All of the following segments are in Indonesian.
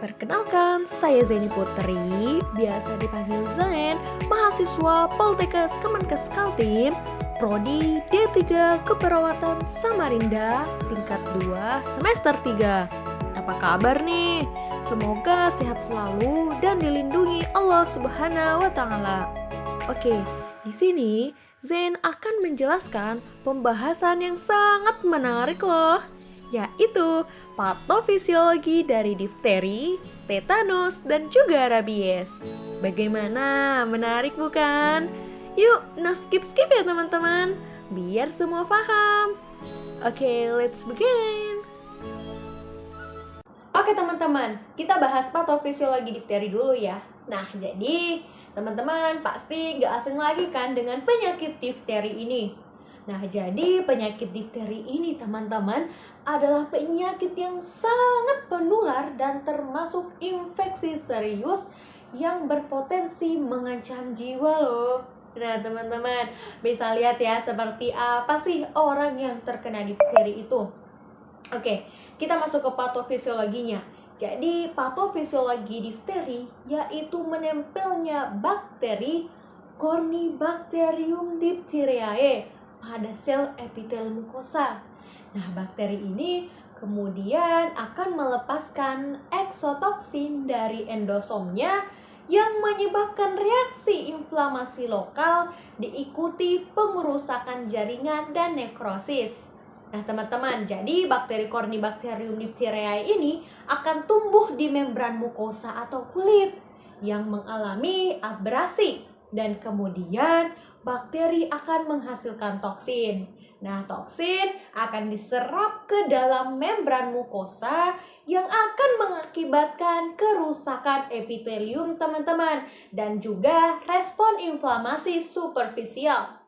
Perkenalkan, saya Zaini Putri, biasa dipanggil Zain, mahasiswa Poltekkes Kemenkes Kaltim, Prodi D3 Keperawatan Samarinda, tingkat 2, semester 3. Apa kabar nih? Semoga sehat selalu dan dilindungi Allah Subhanahu wa Ta'ala. Oke, di sini Zain akan menjelaskan pembahasan yang sangat menarik loh, yaitu patofisiologi dari difteri, tetanus, dan juga rabies. Bagaimana? Menarik bukan? Yuk, no skip-skip ya teman-teman, biar semua paham. Oke, let's begin. Oke teman-teman, kita bahas patofisiologi difteri dulu ya. Nah, jadi teman-teman pasti gak asing lagi kan dengan penyakit difteri ini. Nah, jadi penyakit difteri ini teman-teman adalah penyakit yang sangat menular dan termasuk infeksi serius yang berpotensi mengancam jiwa loh. Nah, teman-teman bisa lihat ya seperti apa sih orang yang terkena difteri itu. Oke, kita masuk ke patofisiologinya. Jadi, patofisiologi difteri yaitu menempelnya bakteri Corynebacterium diphtheriae pada sel epitel mukosa. Nah, bakteri ini kemudian akan melepaskan eksotoksin dari endosomnya yang menyebabkan reaksi inflamasi lokal diikuti pengerusakan jaringan dan nekrosis. Nah, teman-teman, jadi bakteri Corynebacterium diphtheriae ini akan tumbuh di membran mukosa atau kulit yang mengalami abrasi dan kemudian bakteri akan menghasilkan toksin. Nah, toksin akan diserap ke dalam membran mukosa yang akan mengakibatkan kerusakan epitelium, teman-teman, dan juga respon inflamasi superficial.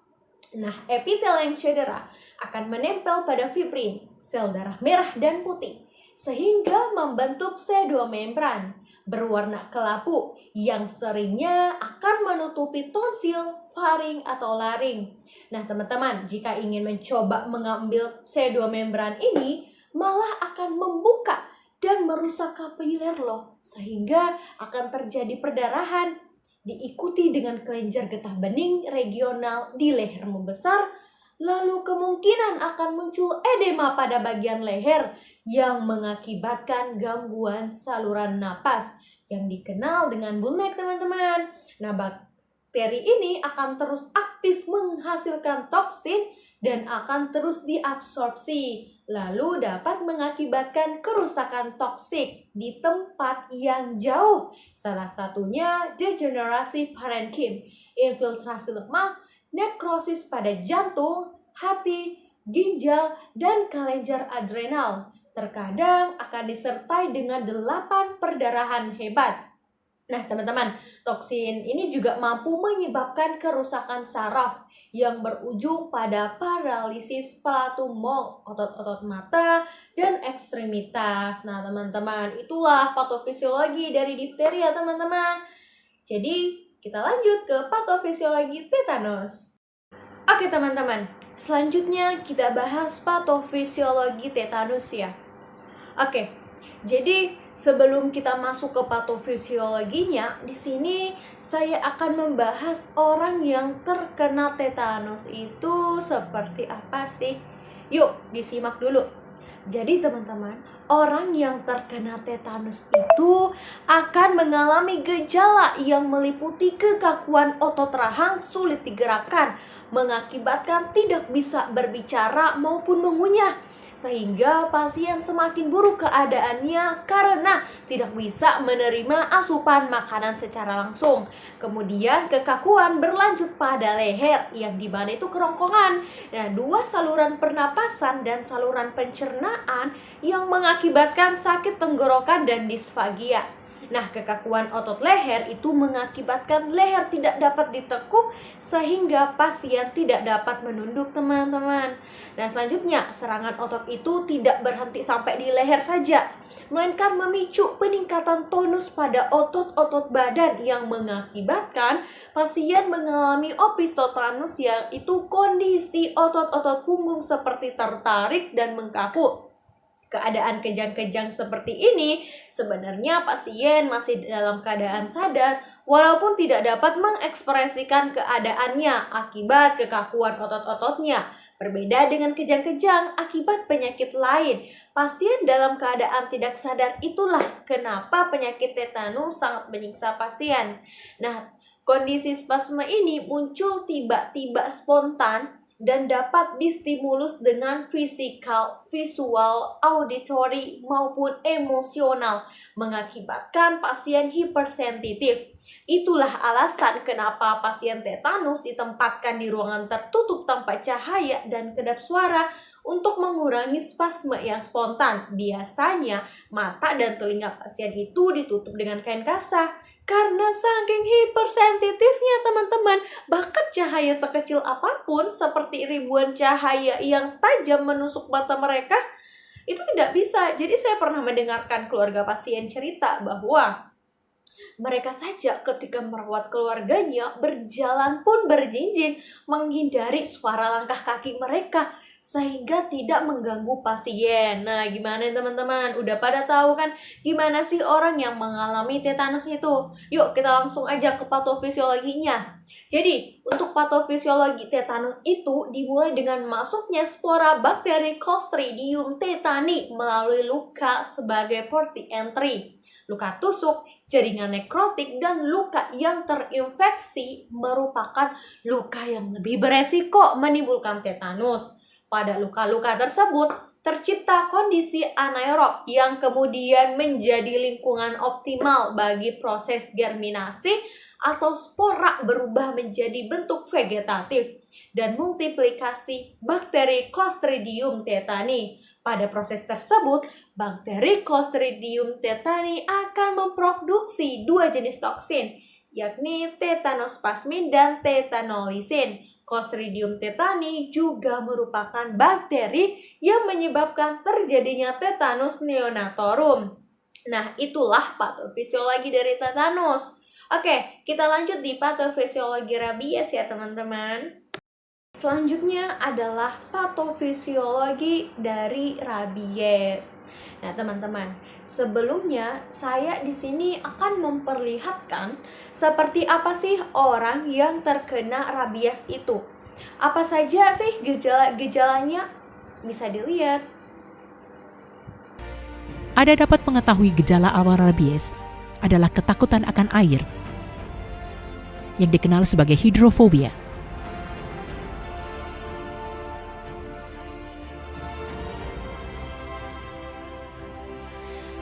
Nah, epitel yang cedera akan menempel pada fibrin, sel darah merah dan putih, sehingga membentuk pseudomembran berwarna kelabu yang seringnya akan menutupi tonsil, faring, atau laring. Nah, teman-teman, jika ingin mencoba mengambil pseudomembran ini, malah akan membuka dan merusak kapiler loh, sehingga akan terjadi perdarahan, diikuti dengan kelenjar getah bening regional di leher membesar, lalu kemungkinan akan muncul edema pada bagian leher yang mengakibatkan gangguan saluran napas yang dikenal dengan bullneck, teman-teman. Nah, bakteri ini akan terus aktif menghasilkan toksin dan akan terus diabsorpsi, lalu dapat mengakibatkan kerusakan toksik di tempat yang jauh. Salah satunya degenerasi parenkim, infiltrasi lemak, nekrosis pada jantung, hati, ginjal, dan kelenjar adrenal. Terkadang akan disertai dengan 8 perdarahan hebat. Nah, teman-teman, toksin ini juga mampu menyebabkan kerusakan saraf yang berujung pada paralisis palatumol, otot-otot mata, dan ekstremitas. Nah, teman-teman, itulah patofisiologi dari difteri ya, teman-teman. Jadi, kita lanjut ke patofisiologi tetanus. Oke, teman-teman, selanjutnya kita bahas patofisiologi tetanus ya. Oke, jadi sebelum kita masuk ke patofisiologinya, di sini saya akan membahas orang yang terkena tetanus itu seperti apa sih. Yuk, disimak dulu. Jadi teman-teman, orang yang terkena tetanus itu akan mengalami gejala yang meliputi kekakuan otot rahang sulit digerakkan, mengakibatkan tidak bisa berbicara maupun mengunyah, sehingga pasien semakin buruk keadaannya karena tidak bisa menerima asupan makanan secara langsung. Kemudian kekakuan berlanjut pada leher yang di mana itu kerongkongan. Nah, 2 saluran pernapasan dan saluran pencernaan yang mengakibatkan sakit tenggorokan dan disfagia. Nah, kekakuan otot leher itu mengakibatkan leher tidak dapat ditekuk sehingga pasien tidak dapat menunduk, teman-teman. Nah, selanjutnya serangan otot itu tidak berhenti sampai di leher saja, melainkan memicu peningkatan tonus pada otot-otot badan yang mengakibatkan pasien mengalami opistotanus, yaitu kondisi otot-otot punggung seperti tertarik dan mengkaku. keadaan kejang-kejang seperti ini, sebenarnya pasien masih dalam keadaan sadar walaupun tidak dapat mengekspresikan keadaannya akibat kekakuan otot-ototnya. Berbeda dengan kejang-kejang akibat penyakit lain, pasien dalam keadaan tidak sadar itulah kenapa penyakit tetanus sangat menyiksa pasien. Nah, kondisi spasme ini muncul tiba-tiba spontan dan dapat distimulus dengan fisikal, visual, auditory, maupun emosional, mengakibatkan pasien hipersensitif. Itulah alasan kenapa pasien tetanus ditempatkan di ruangan tertutup tanpa cahaya dan kedap suara untuk mengurangi spasme yang spontan. Biasanya, mata dan telinga pasien itu ditutup dengan kain kasah. Karena saking hipersensitifnya teman-teman, bahkan cahaya sekecil apapun seperti ribuan cahaya yang tajam menusuk mata mereka, itu tidak bisa. Jadi saya pernah mendengarkan keluarga pasien cerita bahwa mereka saja ketika merawat keluarganya berjalan pun berjinjing menghindari suara langkah kaki mereka sehingga tidak mengganggu pasien. Nah, gimana teman-teman? Udah pada tahu kan gimana sih orang yang mengalami tetanus itu? Yuk kita langsung aja ke patofisiologinya. Jadi, untuk patofisiologi tetanus itu dimulai dengan masuknya spora bakteri Clostridium tetani melalui luka sebagai port entry. Luka tusuk, jaringan nekrotik, dan luka yang terinfeksi merupakan luka yang lebih beresiko menimbulkan tetanus. Pada luka-luka tersebut, tercipta kondisi anaerob yang kemudian menjadi lingkungan optimal bagi proses germinasi atau spora berubah menjadi bentuk vegetatif dan multiplikasi bakteri Clostridium tetani. Pada proses tersebut, bakteri Clostridium tetani akan memproduksi dua jenis toksin, yakni tetanospasmin dan tetanolisin. Clostridium tetani juga merupakan bakteri yang menyebabkan terjadinya tetanus neonatorum. Nah, itulah patofisiologi dari tetanus. Oke, kita lanjut di patofisiologi rabies ya teman-teman. Selanjutnya adalah patofisiologi dari rabies. Nah, teman-teman, sebelumnya saya di sini akan memperlihatkan seperti apa sih orang yang terkena rabies itu. Apa saja sih gejala-gejalanya? Bisa dilihat. Ada dapat mengetahui gejala awal rabies adalah ketakutan akan air yang dikenal sebagai hidrofobia.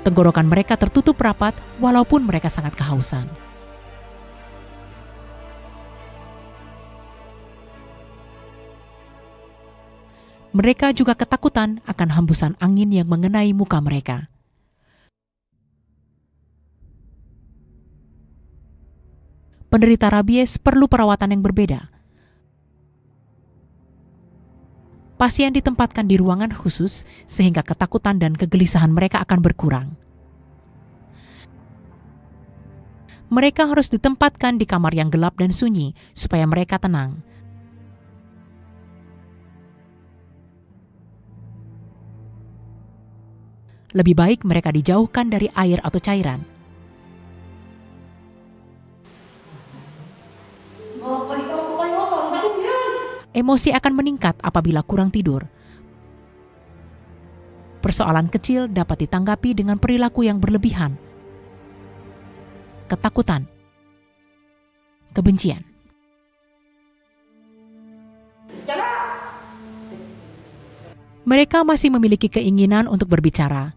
Tenggorokan mereka tertutup rapat walaupun mereka sangat kehausan. Mereka juga ketakutan akan hembusan angin yang mengenai muka mereka. Penderita rabies perlu perawatan yang berbeda. Pasien ditempatkan di ruangan khusus sehingga ketakutan dan kegelisahan mereka akan berkurang. Mereka harus ditempatkan di kamar yang gelap dan sunyi supaya mereka tenang. Lebih baik mereka dijauhkan dari air atau cairan. Emosi akan meningkat apabila kurang tidur. Persoalan kecil dapat ditanggapi dengan perilaku yang berlebihan, ketakutan, kebencian. Mereka masih memiliki keinginan untuk berbicara,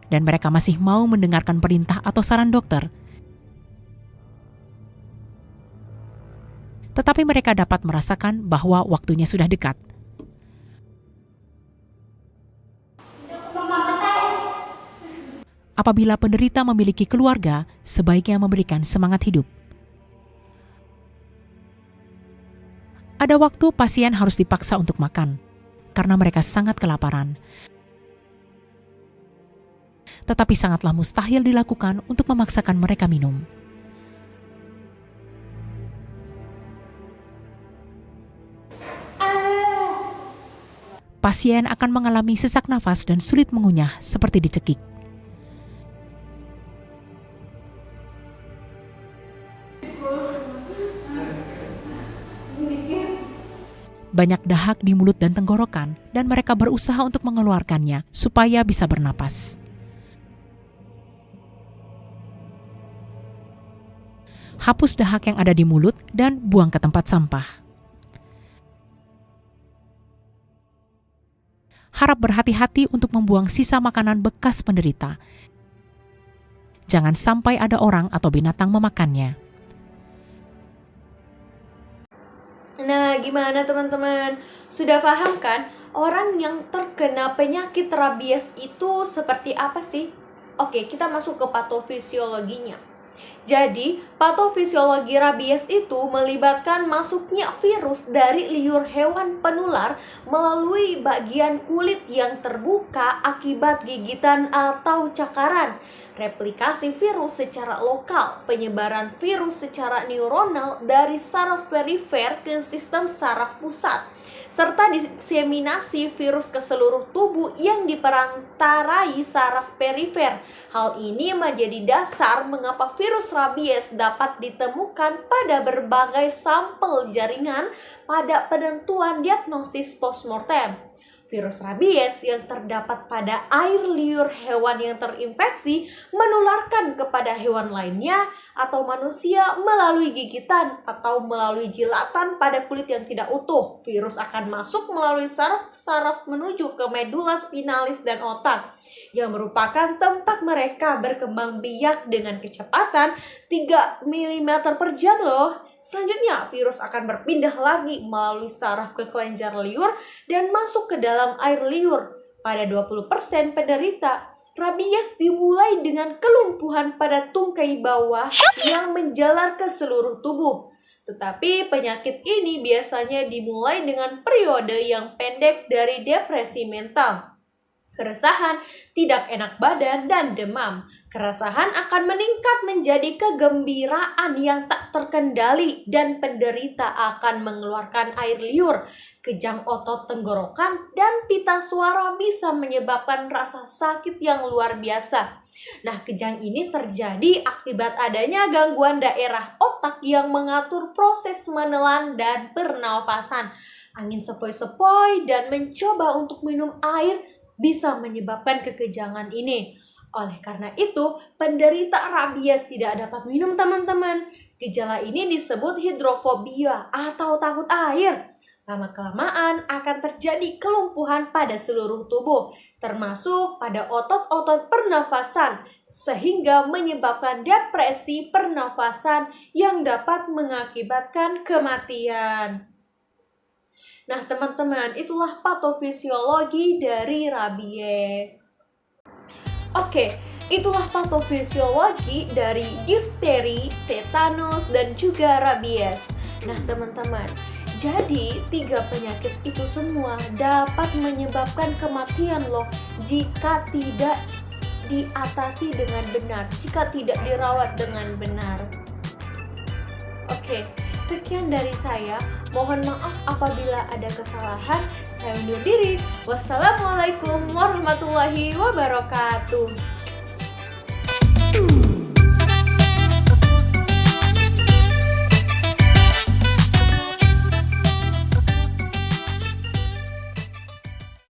dan mereka masih mau mendengarkan perintah atau saran dokter. Tetapi mereka dapat merasakan bahwa waktunya sudah dekat. Apabila penderita memiliki keluarga, sebaiknya memberikan semangat hidup. Ada waktu pasien harus dipaksa untuk makan, karena mereka sangat kelaparan. Tetapi sangatlah mustahil dilakukan untuk memaksakan mereka minum. pasien akan mengalami sesak nafas dan sulit mengunyah seperti dicekik. Banyak dahak di mulut dan tenggorokan, dan mereka berusaha untuk mengeluarkannya supaya bisa bernapas. Hapus dahak yang ada di mulut dan buang ke tempat sampah. Harap berhati-hati untuk membuang sisa makanan bekas penderita. Jangan sampai ada orang atau binatang memakannya. Nah, gimana teman-teman? Sudah paham kan? Orang yang terkena penyakit rabies itu seperti apa sih? Oke, kita masuk ke patofisiologinya. Jadi, patofisiologi rabies itu melibatkan masuknya virus dari liur hewan penular melalui bagian kulit yang terbuka akibat gigitan atau cakaran, replikasi virus secara lokal, penyebaran virus secara neuronal dari saraf perifer ke sistem saraf pusat, serta diseminasi virus ke seluruh tubuh yang diperantarai saraf perifer. Hal ini menjadi dasar mengapa virus rabies dapat ditemukan pada berbagai sampel jaringan pada penentuan diagnosis postmortem. Virus rabies yang terdapat pada air liur hewan yang terinfeksi menularkan kepada hewan lainnya atau manusia melalui gigitan atau melalui jilatan pada kulit yang tidak utuh. Virus akan masuk melalui saraf-saraf menuju ke medula spinalis dan otak, yang merupakan tempat mereka berkembang biak dengan kecepatan 3 mm per jam loh. Selanjutnya, virus akan berpindah lagi melalui saraf ke kelenjar liur dan masuk ke dalam air liur. Pada 20% penderita, rabies dimulai dengan kelumpuhan pada tungkai bawah yang menjalar ke seluruh tubuh. Tetapi penyakit ini biasanya dimulai dengan periode yang pendek dari depresi mental, keresahan, tidak enak badan, dan demam. Kerasahan akan meningkat menjadi kegembiraan yang tak terkendali dan penderita akan mengeluarkan air liur. Kejang otot tenggorokan dan pita suara bisa menyebabkan rasa sakit yang luar biasa. Nah, kejang ini terjadi akibat adanya gangguan daerah otak yang mengatur proses menelan dan pernafasan. Angin sepoi-sepoi dan mencoba untuk minum air bisa menyebabkan kekejangan ini. Oleh karena itu, penderita rabies tidak dapat minum, teman-teman. Gejala ini disebut hidrofobia atau takut air. Lama-kelamaan akan terjadi kelumpuhan pada seluruh tubuh, termasuk pada otot-otot pernafasan, sehingga menyebabkan depresi pernafasan yang dapat mengakibatkan kematian. Nah, teman-teman, itulah patofisiologi dari rabies. Oke, itulah patofisiologi dari difteri, tetanus, dan juga rabies. Nah, teman-teman, jadi 3 penyakit itu semua dapat menyebabkan kematian loh jika tidak diatasi dengan benar, jika tidak dirawat dengan benar. Oke, sekian dari saya. Mohon maaf apabila ada kesalahan. Saya undur diri. Wassalamualaikum warahmatullahi wabarakatuh.